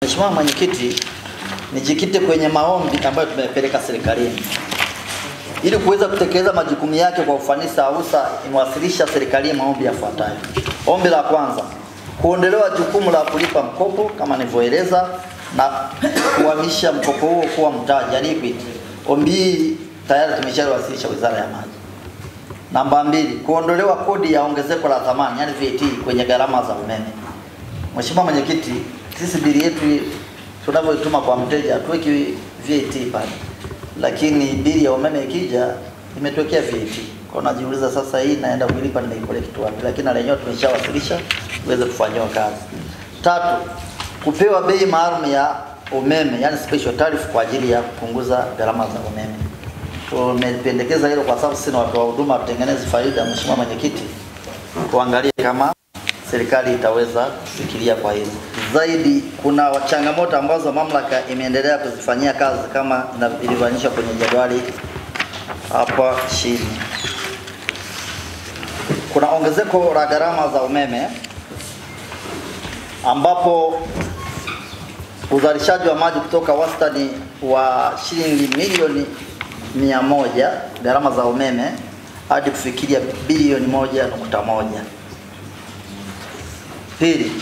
Mheshimiwa Mwenyekiti, nijikite kwenye maombi ambayo tumepeleka serikalini. Ili kuweza kutekeleza majukumu yake kwa ufanisi, AUSA imewasilisha serikalini maombi yafuatayo. Ombi la kwanza, kuondolewa jukumu la kulipa mkopo kama nilivyoeleza na kuhamisha mkopo huo kuwa mtaji, yani equity. Ombi hili tayari tumeshawasilisha Wizara ya Maji. Namba 2, kuondolewa kodi ya ongezeko la thamani, yani VAT kwenye gharama za umeme. Mheshimiwa Mwenyekiti, sisi bili yetu tunavyoituma kwa mteja tuweki VAT pale, lakini bili ya umeme ikija imetokea VAT. Kwa najiuliza sasa hii naenda kulipa nimeikollect wapi? Lakini lenyewe tumeshawasilisha uweze kufanywa kazi. 3, kupewa bei maalum ya umeme, yani special tariff kwa ajili ya kupunguza gharama za umeme. Tumependekeza hilo kwa sababu sisi ni watu wa huduma, tutengeneze faida. Mheshimiwa Mwenyekiti, kuangalia kama serikali itaweza kufikiria kwa hilo. Zaidi kuna changamoto ambazo mamlaka imeendelea kuzifanyia kazi kama ilivyoonyeshwa kwenye jadwali hapa chini. Kuna ongezeko la gharama za umeme ambapo uzalishaji wa maji kutoka wastani wa shilingi milioni 100 gharama za umeme hadi kufikia bilioni 1.1. Pili,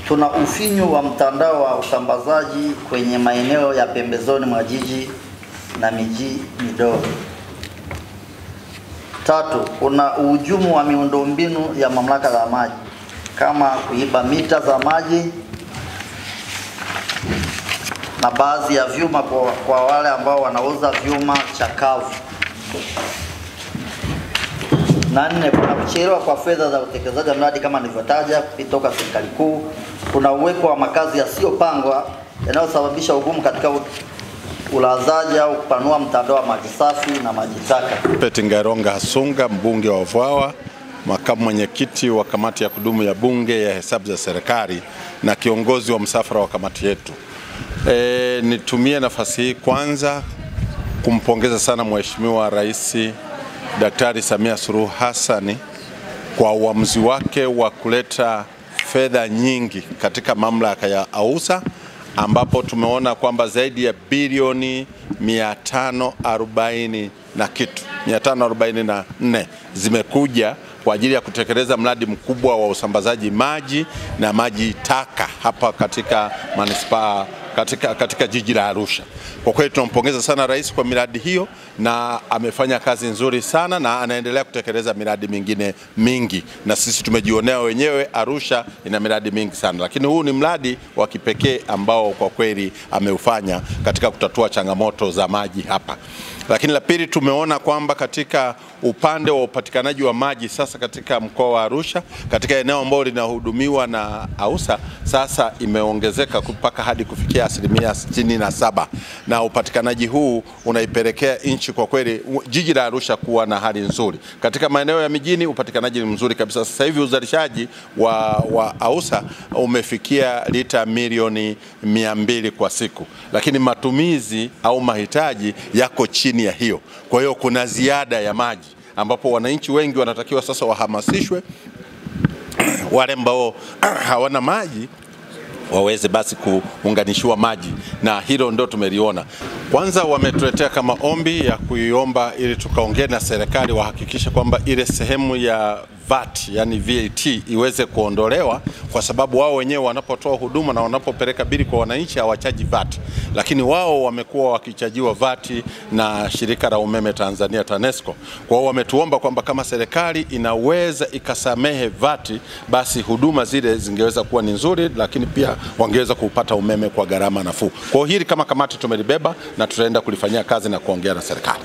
tuna ufinyu wa mtandao wa usambazaji kwenye maeneo ya pembezoni mwa jiji na miji midogo. 3, kuna uhujumu wa miundombinu ya mamlaka za maji kama kuiba mita za maji na baadhi ya vyuma kwa wale ambao wanauza vyuma chakavu. Na 4, kuna kuchelewa kwa fedha za utekelezaji wa mradi kama nilivyotaja kutoka serikali kuu. Kuna uwepo wa makazi yasiyopangwa yanayosababisha ugumu katika ulazaji au kupanua mtandao wa maji safi na maji taka. Pete Ngaronga Hasunga, mbunge wa Vwawa, makamu mwenyekiti wa kamati ya kudumu ya bunge ya hesabu za serikali na kiongozi wa msafara wa kamati yetu. Nitumie nafasi hii kwanza kumpongeza sana Mheshimiwa Rais Daktari Samia Suluhu Hassan kwa uamuzi wake wa kuleta fedha nyingi katika mamlaka ya AUSA, ambapo tumeona kwamba zaidi ya bilioni 540 na kitu 544 zimekuja kwa ajili ya kutekeleza mradi mkubwa wa usambazaji maji na maji taka hapa katika manispaa katika jiji la Arusha. Kwa kweli tunampongeza sana rais kwa miradi hiyo, na amefanya kazi nzuri sana na anaendelea kutekeleza miradi mingine mingi, na sisi tumejionea wenyewe Arusha ina miradi mingi sana, lakini huu ni mradi wa kipekee ambao kwa kweli ameufanya katika kutatua changamoto za maji hapa. Lakini la pili, tumeona kwamba katika upande wa upatikanaji wa maji sasa katika mkoa wa Arusha, katika eneo ambalo linahudumiwa na AUSA, sasa imeongezeka mpaka hadi kufikia 67%, na upatikanaji huu unaipelekea nchi kwa kweli jiji la Arusha kuwa na hali nzuri. Katika maeneo ya mijini upatikanaji ni mzuri kabisa. Sasa hivi uzalishaji wa AUSA umefikia lita milioni 200 kwa siku, lakini matumizi au mahitaji yako chini ya hiyo. Kwa hiyo kuna ziada ya maji ambapo wananchi wengi wanatakiwa sasa wahamasishwe, wale ambao hawana maji waweze basi kuunganishiwa maji, na hilo ndio tumeliona. Kwanza wametuletea kama ombi ya kuiomba ili tukaongee na serikali wahakikisha kwamba ile sehemu ya VAT yani VAT iweze kuondolewa, kwa sababu wao wenyewe wanapotoa huduma na wanapopeleka bili kwa wananchi hawachaji VAT, lakini wao wamekuwa wakichajiwa VAT na shirika la umeme Tanzania TANESCO. Kwa hiyo wametuomba kwamba kama serikali inaweza ikasamehe VAT, basi huduma zile zingeweza kuwa ni nzuri, lakini pia wangeweza kupata umeme kwa gharama nafuu. Kwa hiyo hili kama kamati tumelibeba na tutaenda kulifanyia kazi na kuongea na serikali.